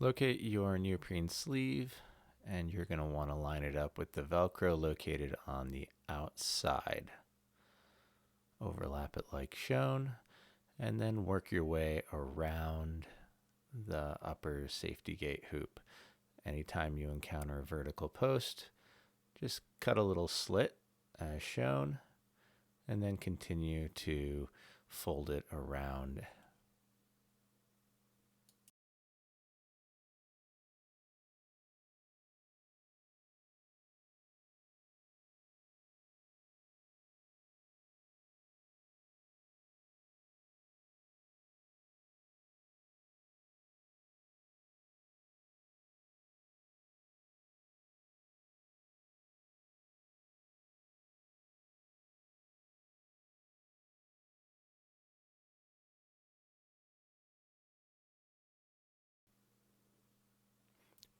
Locate your neoprene sleeve, and you're going to want to line it up with the Velcro located on the outside. Overlap it like shown, and then work your way around the upper safety gate hoop. Anytime you encounter a vertical post, just cut a little slit as shown, and then continue to fold it around.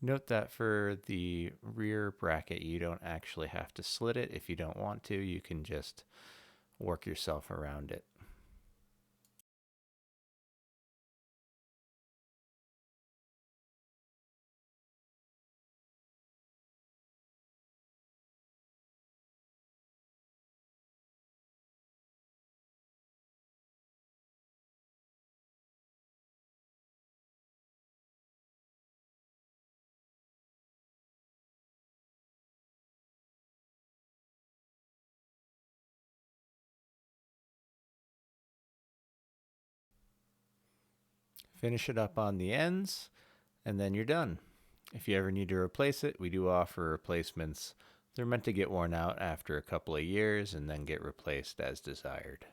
Note that for the rear bracket, you don't actually have to slit it. If you don't want to, you can just work yourself around it. Finish it up on the ends, and then you're done. If you ever need to replace it, we do offer replacements. They're meant to get worn out after a couple of years and then get replaced as desired.